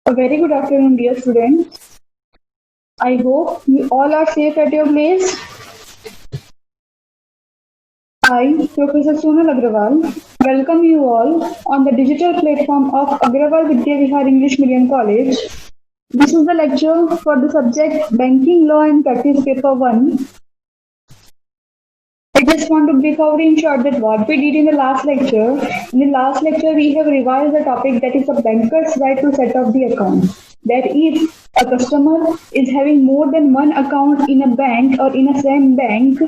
A very good afternoon, dear students. I hope you all are safe at your place. I, Professor Sonal Agrawal, welcome you all on the digital platform of Agrawal Vidya Vihar English Medium College. This is the lecture for the subject Banking Law and Practice Paper 1. I just want to brief out in short that what we did in the last lecture. In the last lecture, we have revised the topic that is a banker's right to set up the account. That if a customer is having more than one account in a bank or in a same bank,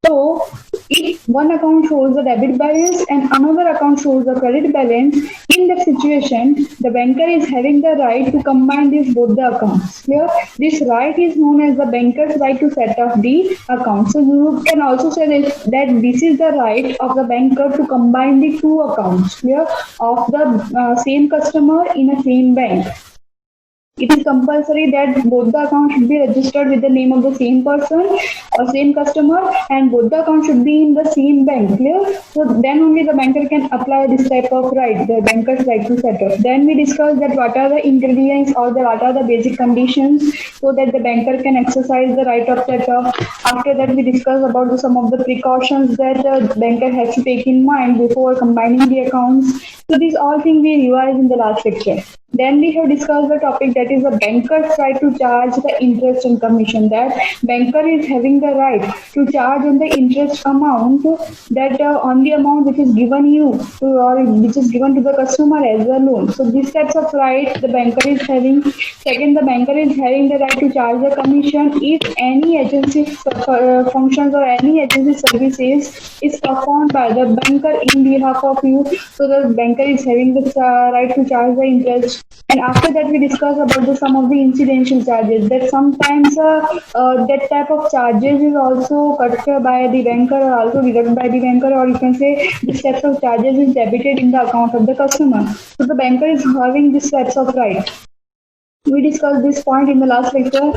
so if one account shows the debit balance and another account shows the credit balance, in that situation, the banker is having the right to combine these both the accounts. Here, this right is known as the banker's right to set up the account. So you can also say that this is the right of the banker to combine the two accounts here of the same customer in a same bank. It is compulsory that both the accounts should be registered with the name of the same person or same customer, and both the accounts should be in the same bank. Clear? So then only the banker can apply this type of right, the banker's right to set up. Then we discuss that what are the ingredients or what are the basic conditions so that the banker can exercise the right of setup. After that, we discuss about some of the precautions that the banker has to take in mind before combining the accounts. So these all things we revised in the last lecture. Then we have discussed the topic that is the banker's right to charge the interest and commission. That banker is having the right to charge on the interest amount that on the amount which is given you or which is given to the customer as a loan. So these types of right the banker is having. Second, the banker is having the right to charge the commission if any agency functions or any agency services is performed by the banker in behalf of you. So the banker is having the right to charge the interest. And after that, we discuss about some of the incidental charges. That sometimes that type of charges is also cut by the banker or also deducted by the banker, or you can say this types of charges is debited in the account of the customer. So the banker is having this types of right. We discussed this point in the last lecture.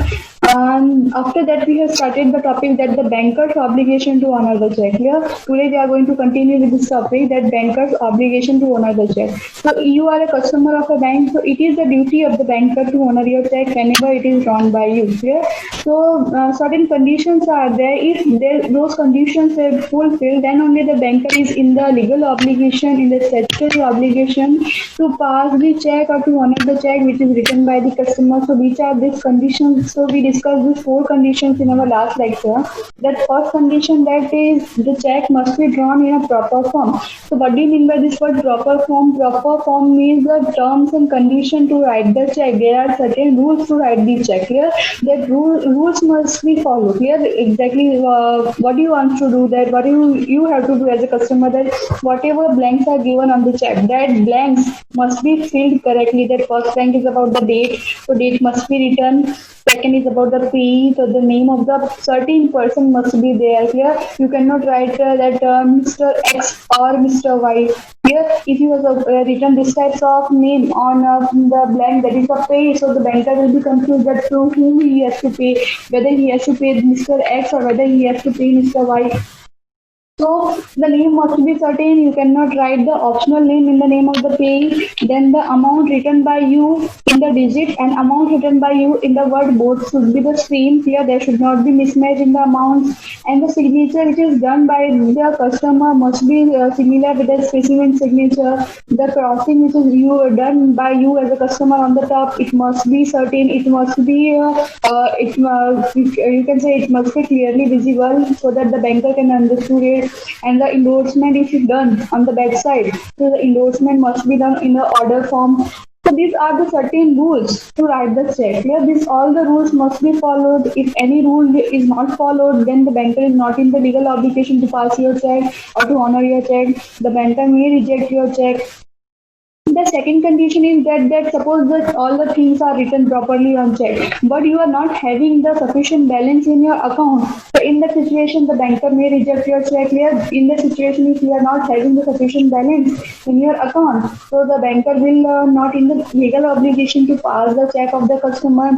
And after that, we have started the topic that the banker's obligation to honor the check. Here, today we are going to continue with this topic that banker's obligation to honor the check. So you are a customer of a bank, so it is the duty of the banker to honor your check whenever it is drawn by you. Here, so certain conditions are there. If those conditions are fulfilled, then only the banker is in the legal obligation, in the statutory obligation to pass the check or to honor the check which is written by the customer. So which are these conditions? So we discussed these four conditions in our last lecture. That first condition, that is the check must be drawn in a proper form. So what do you mean by this word proper form? Proper form means the terms and condition to write the check. There are certain rules to write the check. Here that rules must be followed. Here exactly what do you want to do, that what you have to do as a customer, that whatever blanks are given on the check, that blanks must be filled correctly. That first blank is about the date, so date must be written. Second is about the payee, so the name of the certain person must be there. Here you cannot write that Mr. X or Mr. Y. Here if you have written this types of name on the blank, that is a pay, so the banker will be confused that to whom he has to pay, whether he has to pay Mr. X or whether he has to pay Mr. Y. So the name must be certain. You cannot write the optional name in the name of the payee. Then the amount written by you in the digit and amount written by you in the word both should be the same. Here there should not be mismatch in the amounts. And the signature which is done by the customer must be similar with the specimen signature. The crossing which is done by you as a customer on the top, it must be certain. It must be you can say it must be clearly visible so that the banker can understand it. And the endorsement is done on the back side. So the endorsement must be done in the order form. So these are the certain rules to write the check. Here, all the rules must be followed. If any rule is not followed, then the banker is not in the legal obligation to pass your check or to honor your check. The banker may reject your check. The second condition is that suppose that all the things are written properly on check, but you are not having the sufficient balance in your account. So in that situation, the banker may reject your check. Here, in the situation if you are not having the sufficient balance in your account, so the banker will not in the legal obligation to pass the check of the customer.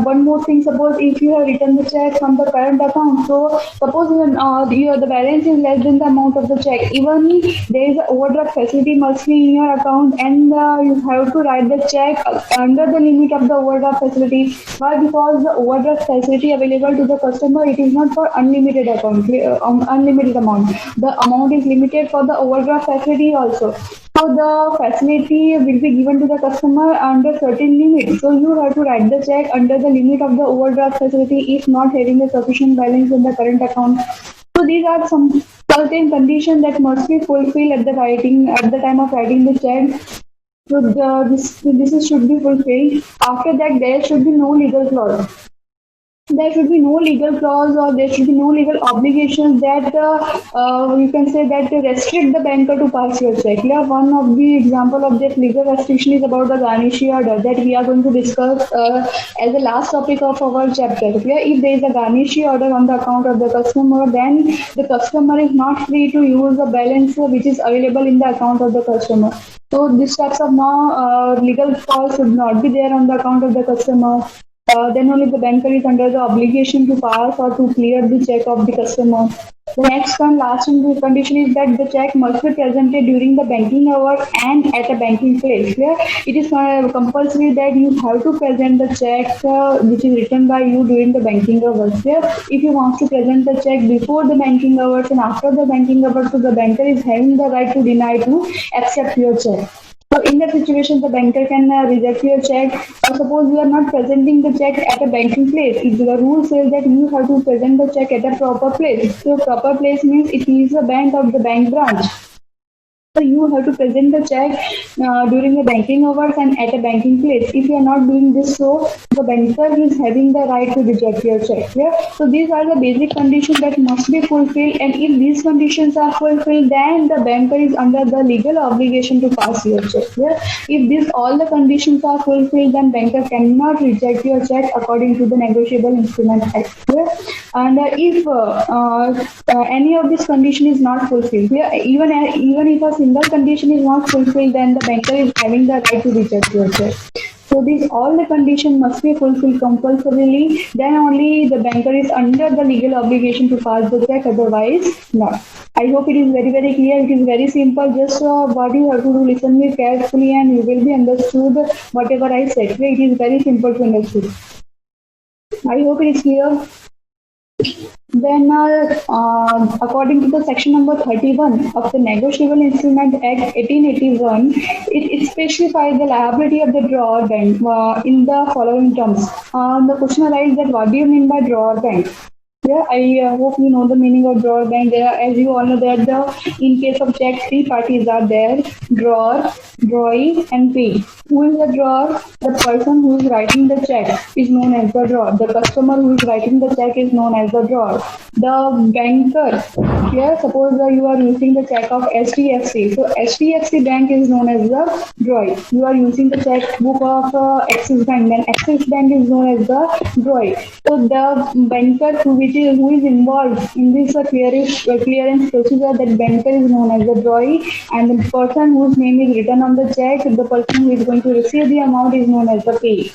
One more thing, suppose if you have written the check from the current account, so suppose the balance is less than the amount of the check, even there is an overdraft facility must be in your account. account, and you have to write the check under the limit of the overdraft facility. Why? Because the overdraft facility available to the customer, it is not for unlimited account, unlimited amount. The amount is limited for the overdraft facility also. So the facility will be given to the customer under certain limit. So you have to write the check under the limit of the overdraft facility if not having a sufficient balance in the current account. So these are some certain conditions that must be fulfilled at the time of writing the check. So this should be fulfilled. After that, there should be no legal clause. There should be no legal clause, or there should be no legal obligations that you can say that restrict the banker to pass your check. Yeah, one of the example of that legal restriction is about the garnishee order that we are going to discuss as the last topic of our chapter. Yeah, if there is a garnishee order on the account of the customer, then the customer is not free to use the balance which is available in the account of the customer. So this types of legal clause should not be there on the account of the customer. Then only the banker is under the obligation to pass or to clear the check of the customer. The next one, last condition is that the check must be presented during the banking hour and at a banking place. Where it is compulsory that you have to present the check which is written by you during the banking hours. Where if you want to present the check before the banking hours and after the banking hours, so the banker is having the right to deny to accept your check. So in that situation, the banker can reject your check. Or suppose you are not presenting the check at a banking place. If the rule says that you have to present the check at a proper place. So proper place means it is a bank of the bank branch. So you have to present the check during the banking hours and at a banking place. If you are not doing this, so the banker is having the right to reject your check. Yeah? So these are the basic conditions that must be fulfilled, and if these conditions are fulfilled, then the banker is under the legal obligation to pass your check. Yeah? If all the conditions are fulfilled, then banker cannot reject your check according to the Negotiable Instrument Act. Yeah? And if any of this condition is not fulfilled, yeah, even if a single condition is not fulfilled, then the banker is having the right to reject your check. So all the conditions must be fulfilled compulsorily. Then only the banker is under the legal obligation to pass the check. Otherwise, not. I hope it is very, very clear. It is very simple. Just what you have to do, listen me carefully, and you will be understood whatever I said. It is very simple to understand. I hope it is clear. Then, according to the section number 31 of the Negotiable Instrument Act 1881, it specifies the liability of the drawer bank in the following terms. The question arises that what do you mean by drawer bank? Yeah, I hope you know the meaning of drawer bank. As you all know, that in case of check, three parties are there: drawer, drawee, and pay. Who is the drawer? The person who is writing the check is known as the drawer. The customer who is writing the check is known as the drawer. The banker, here suppose you are using the check of HDFC. So HDFC Bank is known as the drawee. You are using the checkbook of Axis Bank, then Axis Bank is known as the drawee. So the banker who is involved in this clearance procedure, that banker is known as the drawee, and the person whose name is written on the check, the person who is going to receive the amount, is known as the payee.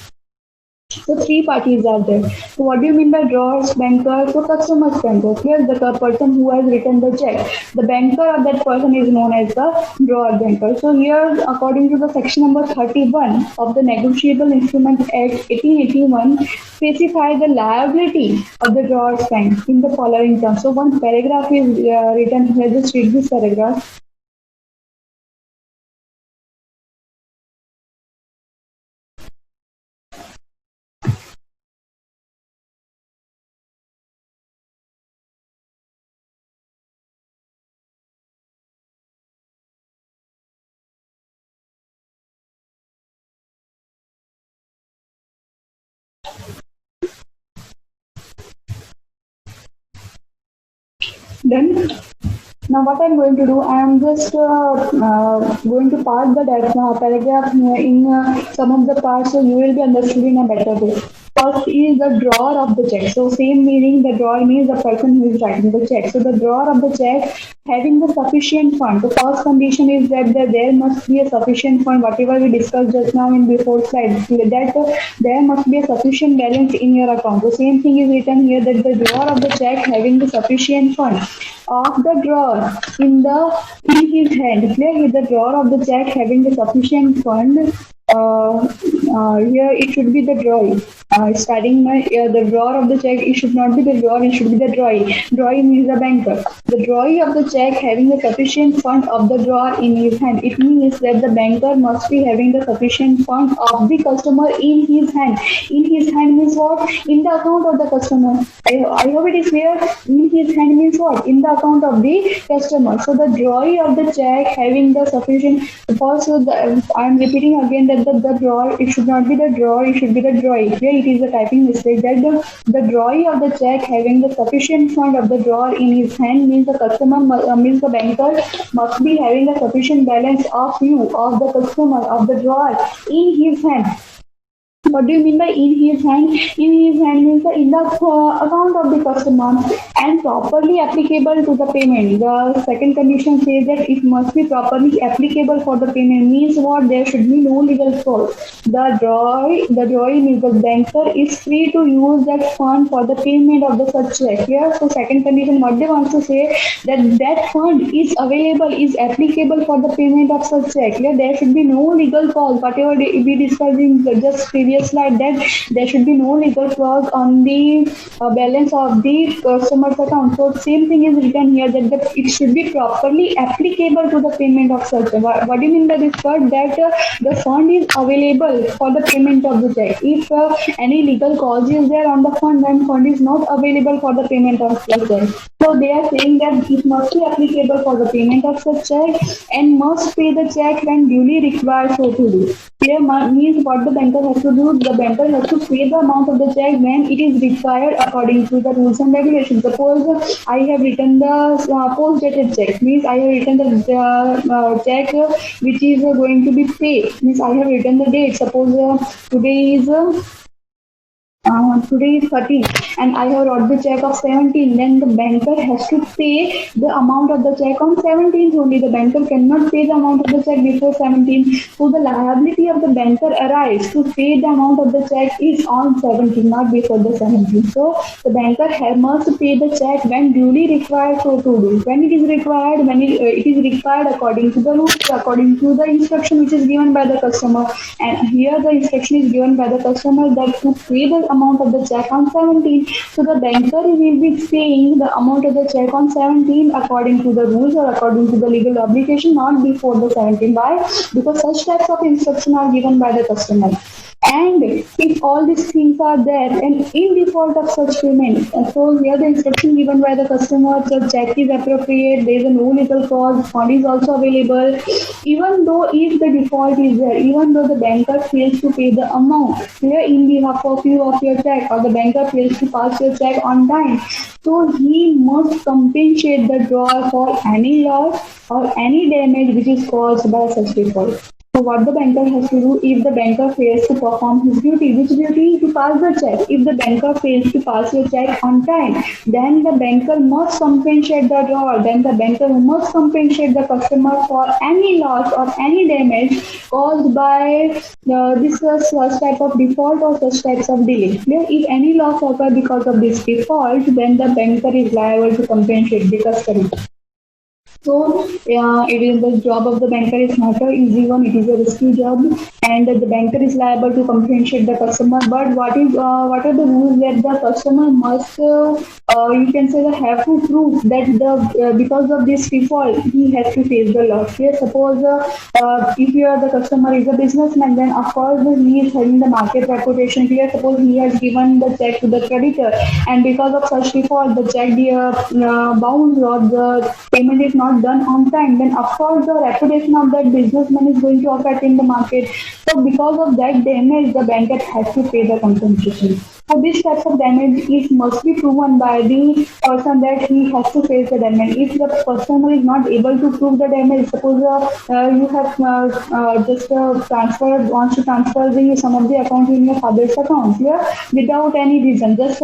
So three parties are there. So what do you mean by drawers, banker? So customer's banker. Here the person who has written the check. The banker of that person is known as the drawer banker. So here, according to the section number 31 of the Negotiable Instrument Act 1881, specify the liability of the drawer's bank in the following terms. So one paragraph is written here. Just read this paragraph. Done. Now what I'm going to do, I am just going to part the paragraph in some of the parts, so you will be understood in a better way. First is the drawer of the check. So same meaning, the drawer means the person who is writing the check. So the drawer of the check having the sufficient fund. The first condition is that there must be a sufficient fund. Whatever we discussed just now in before slide, that there must be a sufficient balance in your account. The same thing is written here, that the drawer of the check having the sufficient fund of the drawer in his hand. Clear? The drawer of the check having the sufficient fund. Here it should be the drawing. Starting my the drawer of the check, it should not be the drawer, it should be the drawing. Drawing means the banker. The drawing of the check having the sufficient fund of the drawer in his hand. It means that the banker must be having the sufficient fund of the customer in his hand. In his hand means what? In the account of the customer. I hope it is clear. In his hand means what? In the account of the customer. So the drawing of the check having the sufficient. Also, I am repeating again that the drawer, it should not be the drawer, it should be the drawing. Here it is a typing mistake, that the drawing of the check having the sufficient fund of the drawer in his hand means the customer means the banker must be having a sufficient balance of the customer of the drawer in his hand. What do you mean by in his hand? In his hand means in the account of the customer and properly applicable to the payment. The second condition says that it must be properly applicable for the payment. Means what? There should be no legal fraud. The drawing means the banker is free to use that fund for the payment of the such check. Here, so second condition, what they want to say, that fund is available, is applicable for the payment of such check. Here, there should be no legal clause. Whatever we discussed in just previous slide, that there should be no legal clause on the balance of the customer's account. So same thing is written here, that it should be properly applicable to the payment of such. What do you mean by this word? That the fund is available for the payment of the check. If any legal clause is there on the fund, then fund is not available for the payment of the check. So they are saying that it must be applicable for the payment of such check and must pay the check when duly required so to do. Here means what the banker has to do. The banker has to pay the amount of the check when it is required according to the rules and regulations. Suppose I have written the post-dated check. Means I have written the check which is going to be paid. Means I have written the date. Suppose today is 13 and I have wrote the check of 17, then the banker has to pay the amount of the check on 17th only. The banker cannot pay the amount of the check before 17th. So the liability of the banker arises to pay the amount of the check is on 17th, not before the 17th. So the banker must pay the check when duly required so to do. When it is required, when it is required according to the rules, according to the instruction which is given by the customer. And here the instruction is given by the customer that to pay the amount of the check on 17. So the banker will be paying the amount of the check on 17 according to the rules or according to the legal obligation, not before the 17. Why? Because such types of instruction are given by the customer. And if all these things are there and in default of such payment, so here the instruction given by the customer, the check is appropriate, there is a no legal cause, fund is also available, even though if the default is there, even though the banker fails to pay the amount here in behalf of you of your check, or the banker fails to pass your check on time, so he must compensate the drawer for any loss or any damage which is caused by such default. So what the banker has to do, if the banker fails to perform his duty, which duty? To pass the check. If the banker fails to pass your check on time, then the banker must compensate the drawer. Then the banker must compensate the customer for any loss or any damage caused by this such type of default or such types of delay. If any loss occurs because of this default, then the banker is liable to compensate the customer. So it is the job of the banker is not an easy one, it is a risky job, and the banker is liable to compensate the customer. But what are the rules that the customer must you can say have to prove that because of this default he has to face the loss. Here suppose if you are the customer is a businessman, then of course he is having the market reputation. Here suppose he has given the check to the creditor and because of such default the check bounce or the payment is not done on time, then of course the reputation of that businessman is going to affect in the market. So because of that damage, the banker has to pay the compensation. So these types of damage is must be proven by the person that he has to face the damage. If the customer is not able to prove the damage, suppose you have just transferred wants to transfer the some of the account in your father's account, yeah, without any reason, just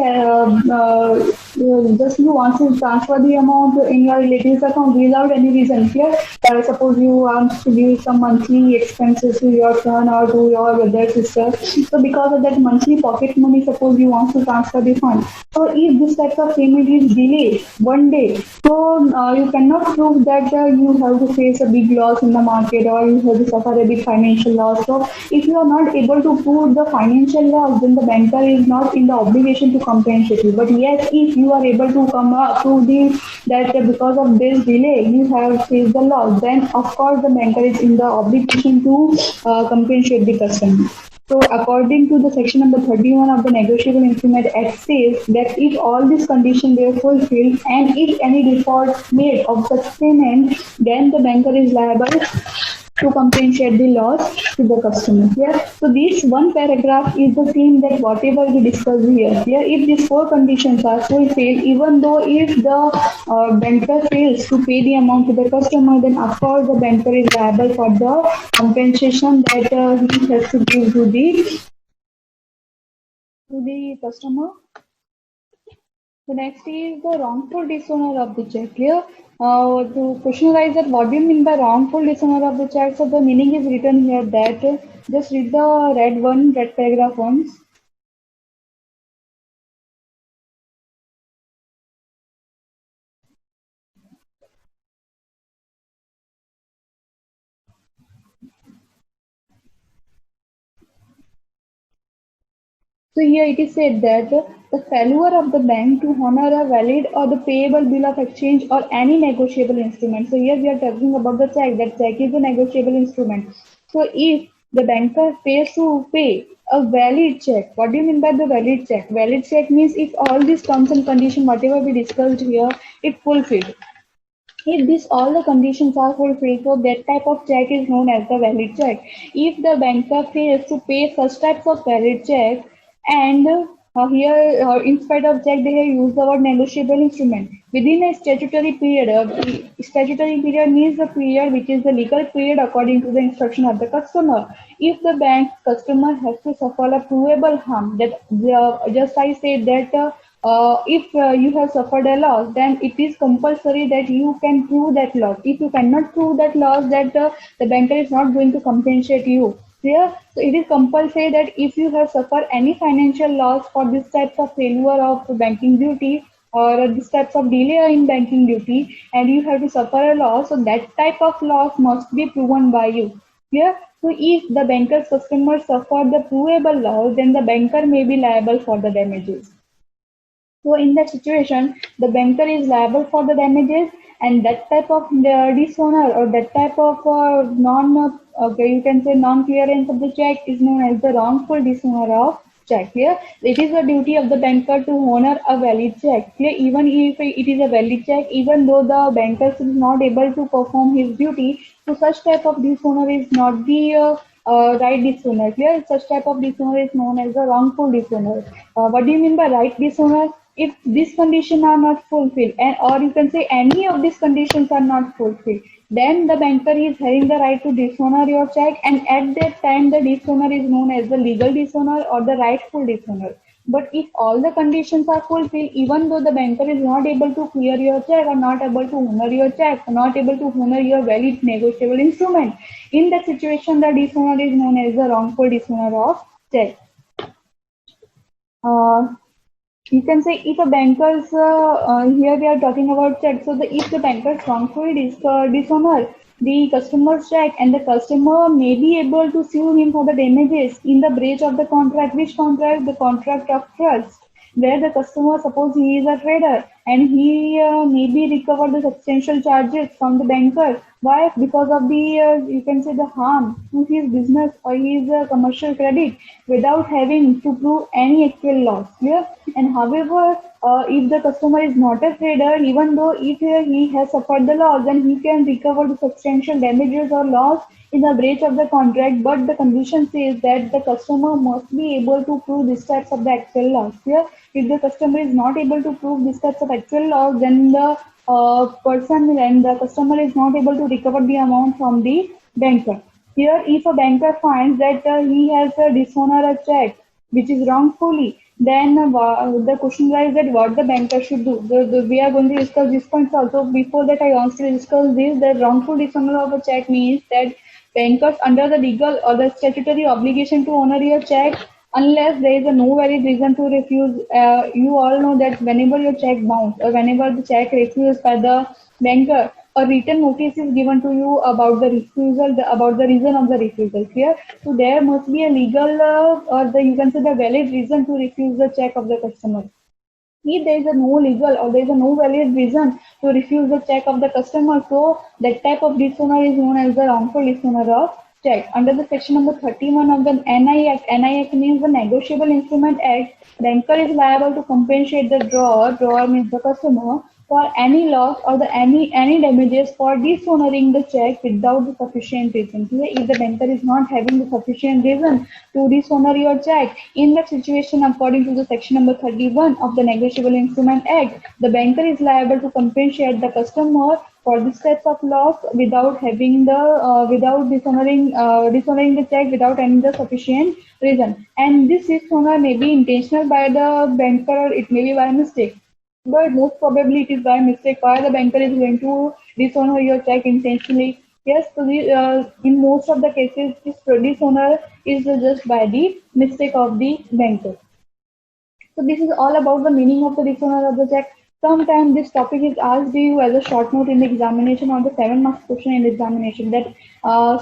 you want to transfer the amount in your relative's account without any reason. Here, suppose you want to give some monthly expenses to your son or to your brother, sister. So because of that monthly pocket money, suppose you want to transfer the fund. So if this type of payment is delayed one day, so you cannot prove that you have to face a big loss in the market or you have to suffer a big financial loss. So if you are not able to prove the financial loss, then the banker is not in the obligation to compensate you. But yes, if you are able to come up to the that because of this delay you have faced the loss, then of course the banker is in the obligation to compensate the customer. So according to the section number 31 of the Negotiable Instrument Act says that if all these conditions were fulfilled and if any default made of such payment, then the banker is liable to compensate the loss to the customer. Yeah. So this one paragraph is the same that whatever we discussed here. Yeah. If these four conditions are fulfilled, even though if the banker fails to pay the amount to the customer, then of course the banker is liable for the compensation that he has to give to the customer. The next is the wrongful dishonor of the check. Here, to questionerize that what do you mean by wrongful dishonor of the check? So the meaning is written here that just read the red paragraph once. So here it is said that the failure of the bank to honor a valid or the payable bill of exchange or any negotiable instrument. So here we are talking about the check. That check is a negotiable instrument. So if the banker fails to pay a valid check, what do you mean by the valid check? Valid check means if all these terms and conditions, whatever we discussed here, it fulfilled. If this all the conditions are fulfilled, so that type of check is known as the valid check. If the banker fails to pay such types of valid check, and here in spite of check they have used the word negotiable instrument within a statutory period. Statutory period means the period which is the legal period according to the instruction of the customer. If the bank's customer has to suffer a provable harm, that just I said that. If you have suffered a loss, then it is compulsory that you can prove that loss. If you cannot prove that loss, that the banker is not going to compensate you. Clear? So it is compulsory that if you have suffered any financial loss for this types of failure of banking duty or this types of delay in banking duty, and you have to suffer a loss, so that type of loss must be proven by you. Clear? So if the banker's customer suffered the provable loss, then the banker may be liable for the damages. So in that situation, the banker is liable for the damages, and that type of dishonor or that type of you can say non-clearance of the check is known as the wrongful dishonor of check. Here, it is the duty of the banker to honor a valid check. Here, even if it is a valid check, even though the banker is not able to perform his duty, so such type of dishonor is not the right dishonor. Here, such type of dishonor is known as the wrongful dishonor. What do you mean by right dishonor? If these conditions are not fulfilled, and or you can say any of these conditions are not fulfilled, then the banker is having the right to dishonor your check, and at that time the dishonor is known as the legal dishonor or the rightful dishonor. But if all the conditions are fulfilled, even though the banker is not able to clear your check or not able to honor your check, or not able to honor your valid negotiable instrument, in that situation the dishonor is known as the wrongful dishonor of check. You can say if a banker's here we are talking about check. So if the banker's wrongfully dishonor the customer's check, and the customer may be able to sue him for the damages in the breach of the contract. Which contract? The contract of trust, where the customer, suppose he is a trader and he maybe recover the substantial charges from the banker. Why? Because of the you can say the harm to his business or his commercial credit without having to prove any actual loss. Clear? And however, if the customer is not a trader, even though if he has suffered the loss, then he can recover the substantial damages or loss in the breach of the contract. But the condition says that the customer must be able to prove these types of the actual loss. Here, if the customer is not able to prove these types of actual loss, then the person and the customer is not able to recover the amount from the banker. Here, if a banker finds that he has dishonored a check which is wrongfully, then the question arises that what the banker should do. We are going to discuss this point also. Before that, I want to discuss this. The wrongful dishonor of a check means that bankers under the legal or the statutory obligation to honor your check unless there is a no valid reason to refuse. You all know that whenever your check bounce or whenever the check refused by the banker, a written notice is given to you about the refusal, about the reason of the refusal. Clear? So there must be a legal or the you can say the valid reason to refuse the check of the customer. If there is a no legal or there is a no valid reason to refuse the check of the customer, so that type of dishonor is known as the wrongful dishonor of check. Under the section number 31 of the NI Act, NI Act means the Negotiable Instrument Act, banker is liable to compensate the drawer, drawer means the customer, for any loss or the any damages for dishonoring the check without the sufficient reason. If the banker is not having the sufficient reason to dishonor your check, in that situation, according to the section number 31 of the Negotiable Instrument Act, the banker is liable to compensate the customer for this type of loss without having the without dishonoring the check without any the sufficient reason. And this dishonor may be intentional by the banker or it may be by mistake. But most probably it is by mistake. Why the banker is going to dishonor your check intentionally? Yes, so in most of the cases, this dishonor is just by the mistake of the banker. So this is all about the meaning of the dishonor of the check. Sometimes this topic is asked to you as a short note in the examination or the 7 marks question in the examination. That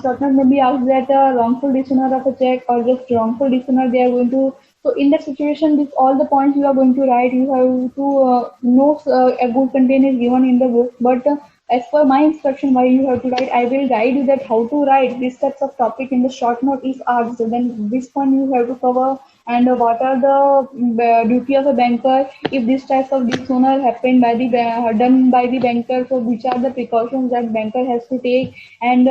short note may be asked that wrongful dishonor of a check or just wrongful dishonor they are going to. So in that situation, this all the points you are going to write. You have to know a good content is given in the book, but as per my instruction, why you have to write, I will guide you that how to write these types of topic in the short note if asked. Then this point you have to cover and what are the duty of a banker if this type of dishonor happened by the done by the banker. So which are the precautions that banker has to take and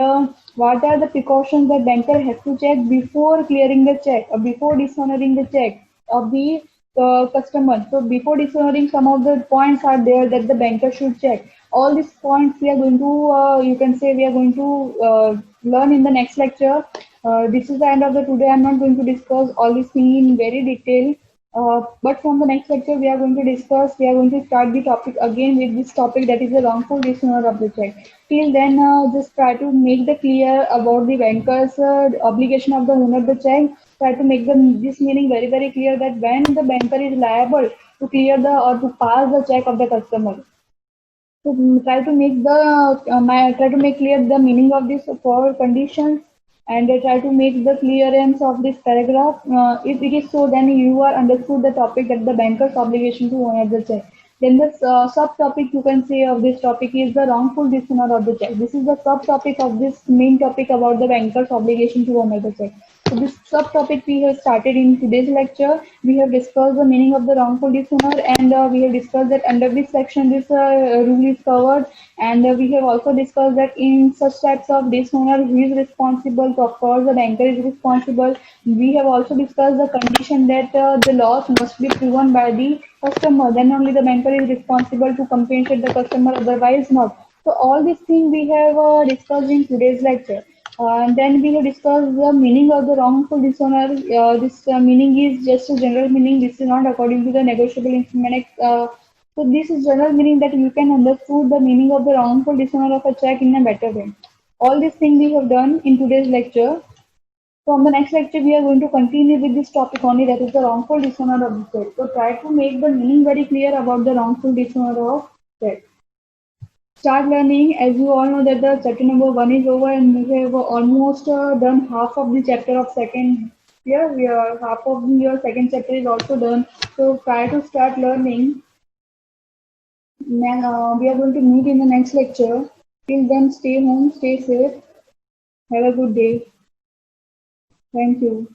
what are the precautions that banker has to check before clearing the check or before dishonoring the check of the customer. So before dishonoring, some of the points are there that the banker should check. All these points we are going to, you can say we are going to learn in the next lecture. This is the end of the today. I'm not going to discuss all these things in very detail. But from the next lecture, we are going to discuss, we are going to start the topic again with this topic that is the wrongful dishonor of the check. Till then, just try to make the clear about the banker's obligation of the owner of the check. Try to make this meaning very, very clear that when the banker is liable to clear the or to pass the check of the customer. So try to make the try to make clear the meaning of this for conditions and try to make the clearance of this paragraph. If it is so, then you are understood the topic that the banker's obligation to honor the check. Then the subtopic you can say of this topic is the wrongful dishonor of the check. This is the subtopic of this main topic about the banker's obligation to honor the check. So this subtopic we have started in today's lecture. We have discussed the meaning of the wrongful dishonor and we have discussed that under this section this rule is covered and we have also discussed that in such types of dishonor who is responsible. So of course the banker is responsible. We have also discussed the condition that the loss must be proven by the customer. Then only the banker is responsible to compensate the customer, otherwise not. So all these things we have discussed in today's lecture. And then we have discussed the meaning of the wrongful dishonor. This meaning is just a general meaning. This is not according to the Negotiable Instrument Act. So this is general meaning that you can understand the meaning of the wrongful dishonor of a check in a better way. All these things we have done in today's lecture. From the next lecture, we are going to continue with this topic only, that is the wrongful dishonor of the check. So try to make the meaning very clear about the wrongful dishonor of check. Start learning. As you all know that the chapter number 1 is over and we have almost done half of the chapter of second year. We are half of your second chapter is also done. So try to start learning. We are going to meet in the next lecture. Till then, stay home, stay safe. Have a good day. Thank you.